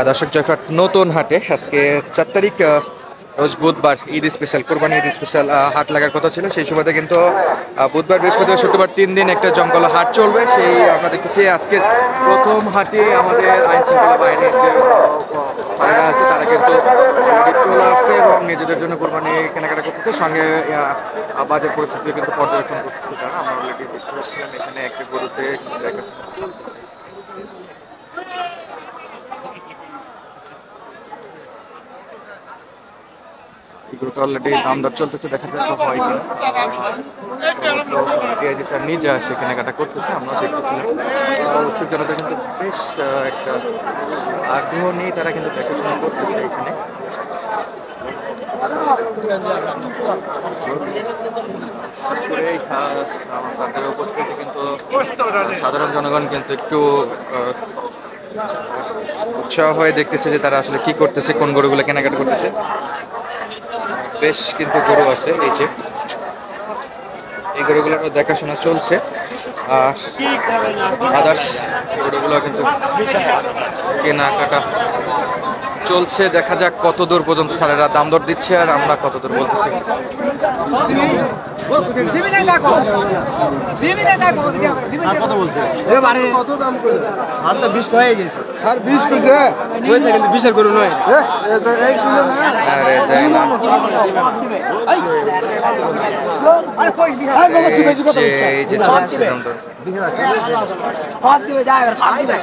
দর্শক জয়ফ্রাট নতুন হাটে আজকে 4 তারিখ, রোজ বুধবার, ঈদ স্পেশাল, কোরবানি ঈদ স্পেশাল হাট লাগার কথা ছিল। সেই সুবাদে কিন্তু বুধবার, বৃহস্পতিবার, শুক্রবার 3 দিন একটা জমকালো হাট চলবে। সেই আমরা দেখতেছি আজকের প্রথম হাটে আমাদের আইন শৃঙ্খলা বাহিনীর যে ভাইরা আছে তারা কিন্তু অলরেডি চলে আসছে এবং নিজেদের জন্য কোরবানি কেনাকাটা করতেছে। সঙ্গে বাজার পরিস্থিতি কিন্তু পর্যবেক্ষণ করতেছে তারা। আমরা অলরেডি দেখতে পাচ্ছিলাম এখানে একটা গরুতে এগুলোতে অলরেডি দাম দর চলতেছে, দেখা যাচ্ছে হয় ডিআইজি স্যার নিজে আসে কেনাকাটা করতেছে। আমরা দেখতেছিলাম উৎসুক জনতা কিন্তু বেশ একটা আগ্রহ নিয়ে তারা কিন্তু দেখাশোনা করতেছে এখানে। তাদের উপস্থিতি কিন্তু সাধারণ জনগণ কিন্তু একটু উৎসাহ হয়ে দেখতেছে যে তারা আসলে কি করতেছে, কোন গরুগুলো কেনাকাটা করতেছে। বেশ কিন্তু গরু আছে, এই গরুগুলোর দেখাশোনা চলছে। আর আদার্স গরুগুলো কিন্তু কেনাকাটা চলছে। দেখা যাক কত দূর পর্যন্ত স্যারেরা দাম দর দিচ্ছে আর আমরা কত দূর বলতেছি। কত বলছে? কত দাম করলো? সার তো 20 হয়ে গেছে। সার 20 কইছে? হয়েছে কিন্তু 20 এর গরু নয়। এই কিলো না? আরে দেখ না। আরে কই বিহার বাবা তুই বেশি কথা বলিস না। এই যে চলছে দাম দর। বাদ দিবে যায় আর বাদ দিবে।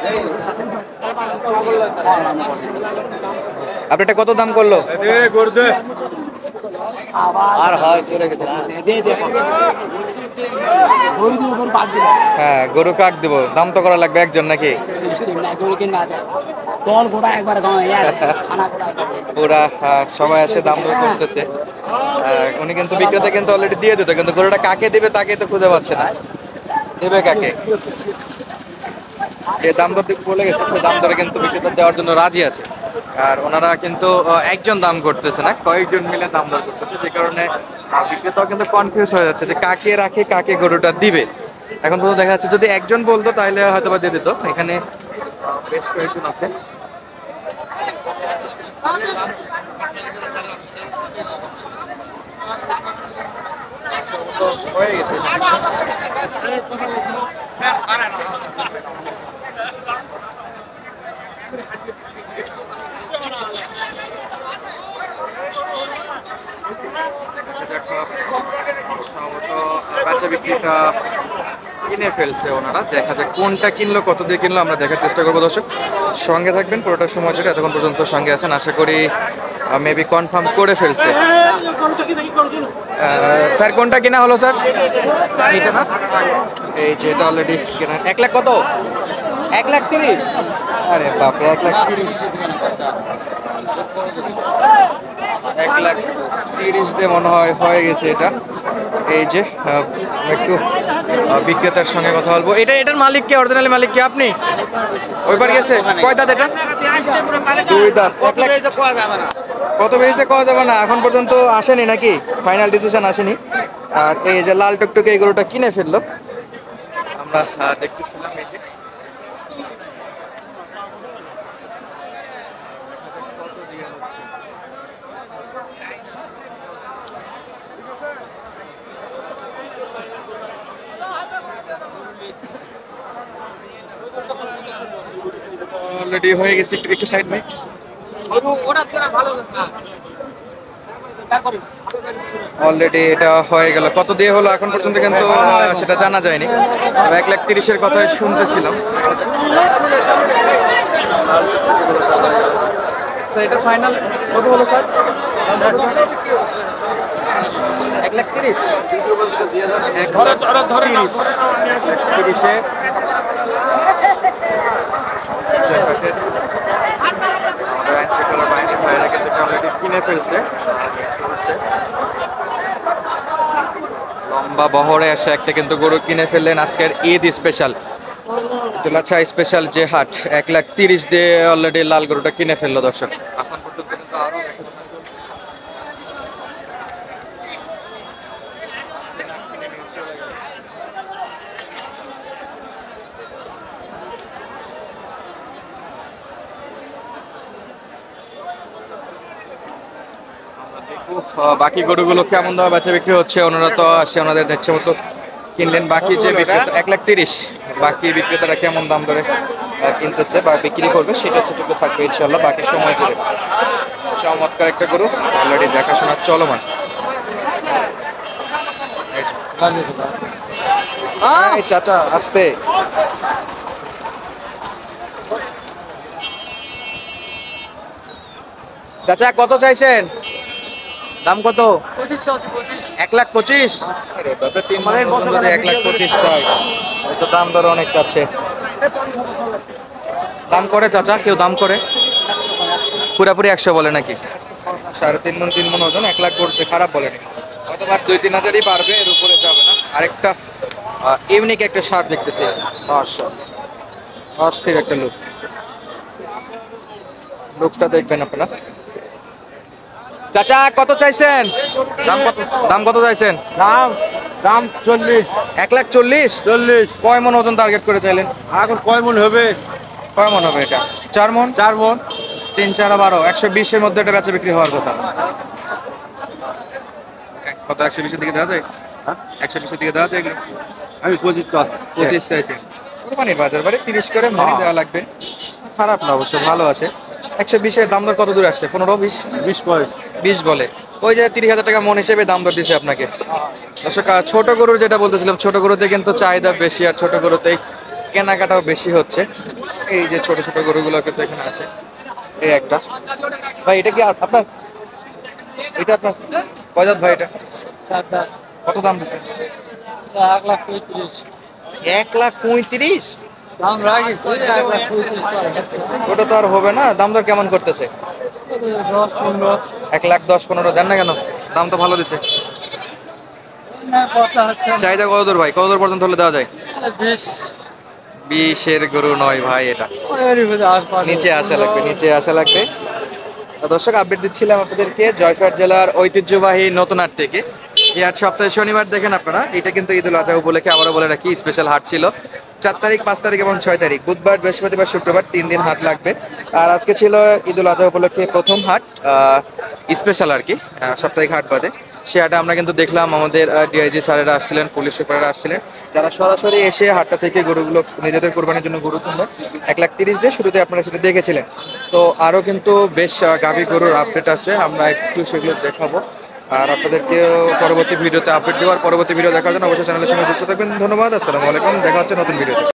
আপনি এটা কত দাম করলো? দে গরু দে। আর হয় চলে গেছে। দে দে। গরু দিব গরু বাদ দিবে। হ্যাঁ, গরু কাক দিব, দাম তো করা লাগবে একজন নাকি? সিস্টেম নাই গরু কিনা আছে। দল গোটা একবার গায়ে আর খানা গোটা। পুরা সবাই এসে দাম দর করতেছে। উনি কিন্তু বিক্রেতা কিন্তু অলরেডি দিয়ে দিত, কিন্তু গরুটা কাকে দিবে তাকে তো খুঁজে পাচ্ছে না। দেবে কাকে? যে দাম দর বলে গেছে সে দাম দরে কিন্তু বিক্রেতা দেওয়ার জন্য রাজি আছে। আর ওনারা কিন্তু একজন দাম করতেছে না, কয়েকজন মিলে দাম দর করতেছে, যে কারণে বিক্রেতাও কিন্তু কনফিউজ হয়ে যাচ্ছে যে কাকে রাখে, কাকে গরুটা দিবে। এখন পর্যন্ত দেখা যাচ্ছে যদি একজন বলতো তাহলে হয়তো বা দিয়ে দিত। এখানে বেশ কয়েকজন আছে। হয়ে গেছে। বাচ্চা বিক্রিটা কিনে ফেলছে ওনারা। দেখা যাক কোনটা কিনলো, কত দিয়ে কিনলো, আমরা দেখার চেষ্টা করবো। দর্শক সঙ্গে থাকবেন পুরোটা সময় জুড়ে, এতক্ষণ পর্যন্ত সঙ্গে আছেন, আশা করি মেবি কনফার্ম করে ফেলছে। স্যার কোনটা কিনা হলো স্যার? এইটা না, এই যে এটা অলরেডি কেনা। 1 লাখ কত? 1,30,000। আরে বাপরে, 1,30,000। 1,30,000 দিয়ে মনে হয় হয়ে গেছে এটা। এই যে একটু বিক্রেতার সঙ্গে কথা বলবো। এটার মালিক কে? অরিজিনালি মালিক কে? আপনি? ওইবার গেছে? কয় দাঁত এটা? 2 দাঁত। 1 লাখ কত বেরিয়েছে কওয়া যাবে না, এখন পর্যন্ত আসেনি নাকি, ফাইনাল ডিসিশন আসেনি। আর এই যে লাল টুকটুকে এই গরুটা কিনে ফেললো, আমরা দেখতেছিলাম। এই যে অলরেডি হয়ে গেছে। একটু সাইড ভাই। অলরেডি এটা হয়ে গেল। কত দিয়ে হলো এখন পর্যন্ত কিন্তু সেটা জানা যায়নি। 1,30,000 কথাই শুনতেছিলাম। এটা ফাইনাল কত হলো স্যার? 1,30,000। 1,30,000 আমাদের আইন শৃঙ্খলা বাহিনীর ভাইরা কিন্তু অলরেডি কিনে ফেলছে। লম্বা বহরে এসে একটা কিন্তু গরু কিনে ফেললেন আজকের ঈদ স্পেশাল, তুলাছা স্পেশাল যে হাট। 1,30,000 দিয়ে অলরেডি লাল গরুটা কিনে ফেললো। দর্শক এখন পর্যন্ত কিন্তু আরো বাকি গরুগুলো কেমন দামে বেচা বিক্রি হচ্ছে, ওনারা তো আসে ওনাদের ইচ্ছে মতো কিনলেন। বাকি যে বিক্রেতা 1,30,000, বাকি বিক্রেতারা কেমন দাম ধরে কিনতেছে বা বিক্রি করবে সেটা থেকে থাকবে ইনশাল্লাহ বাকি সময় ধরে। চমৎকার একটা গরু অলরেডি দেখাশোনা চলমান। এই চাচা আসতে, চাচা কত চাইছেন, দাম কত? 1,25,000। আরে বাবা, 1,25,000 চাই, এই তো দাম দর অনেক চাচ্ছে। দাম করে চাচা, কেউ দাম করে? পুরাপুরি 100 বলে নাকি? 3.5 মণ 3 মণ ওজন, 1 লাখ করছে, খারাপ বলেনি। হয়তো 2-3 হাজারই পারবে, এর উপরে যাবে না। আরেকটা ইউনিক একটা শার্ট দেখতেছি, অস্থির একটা লুক, লুকটা দেখবেন আপনারা। চাচা কত চাইছেন, দাম কত চাইছেন? দাম 40। 1,40,000। কয় মণ ওজন টার্গেট করে চাইলেন? এখন কয় মন হবে? কয় মণ হবে এটা? 4 মণ। 4 মন। 3 4 12, 120-এর মধ্যে এটা বেচা বিক্রি হওয়ার কথা। কত 120-এর দিকে দেওয়া যায়? 120-এর দিকে দেওয়া যায় এগুলো? আমি 25 চাইছেন। কোরবানির বাজার বাড়ি 30 করে মনে দেওয়া লাগবে, খারাপ না অবশ্য, ভালো আছে। 120-এর দাম দর কত দূর আসছে? 15-20? 20 বলে। ওই যে 30,000 টাকা মন হিসেবে দাম দর দিছে আপনাকে। দর্শক, ছোট গরুর যেটা বলতেছিলাম, ছোট গরুতে কিন্তু চাহিদা বেশি, আর ছোট গরুতেই কেনাকাটাও বেশি হচ্ছে। এই যে ছোট ছোট গরুগুলো কিন্তু এখানে আছে। এই একটা ভাই, এটা কি আপনার? এটা আপনার কয়জাত ভাই? এটা কত দাম দিচ্ছে? 1,35,000। ওটা তো আর হবে না, দাম দর কেমন করতেছে? 1,10,15 দেন না কেন? দাম তো ভালো দিছে। চাহিদা কত দূর ভাই, কত দূর পর্যন্ত হলে দেওয়া যায়? 20-এর গরু নয় ভাই, এটা নিচে আসা লাগবে, নিচে আসা লাগবে। দর্শক, আপডেট দিচ্ছিলাম আপনাদেরকে জয়পুরহাট জেলার ঐতিহ্যবাহী নতুন হাট থেকে। যে হাট সপ্তাহে শনিবার দেখেন আপনারা, এটা কিন্তু ঈদুল আজহা উপলক্ষে আবারও বলে রাখি স্পেশাল হাট ছিল। 4 তারিখ, 5 তারিখ এবং 6 তারিখ, বুধবার, বৃহস্পতিবার, শুক্রবার, 3 দিন হাট লাগবে। আর আজকে ছিল ঈদুল আজহা উপলক্ষে প্রথম হাট, স্পেশাল আর কি, সাপ্তাহিক হাট বাদে। সে হাটে আমরা কিন্তু দেখলাম আমাদের ডিআইজি স্যারেরা আসছিলেন, পুলিশ সুপাররা আসছিলেন, যারা সরাসরি এসে হাটটা থেকে গরুগুলো নিজেদের কোরবানির জন্য গরু কিনবেন। 1,30,000 দিয়ে শুরুতে আপনারা সেটা দেখেছিলেন। তো আরও কিন্তু বেশ গাভী গরুর আপডেট আছে, আমরা একটু সেগুলো দেখাবো। আর আপনাদেরকে পরবর্তী ভিডিওতে আপডেট দেওয়ার, পরবর্তী ভিডিও দেখার জন্য অবশ্যই চ্যানেলের সঙ্গে যুক্ত থাকবেন। ধন্যবাদ, আসসালামু আলাইকুম, দেখা হচ্ছে নতুন ভিডিওতে।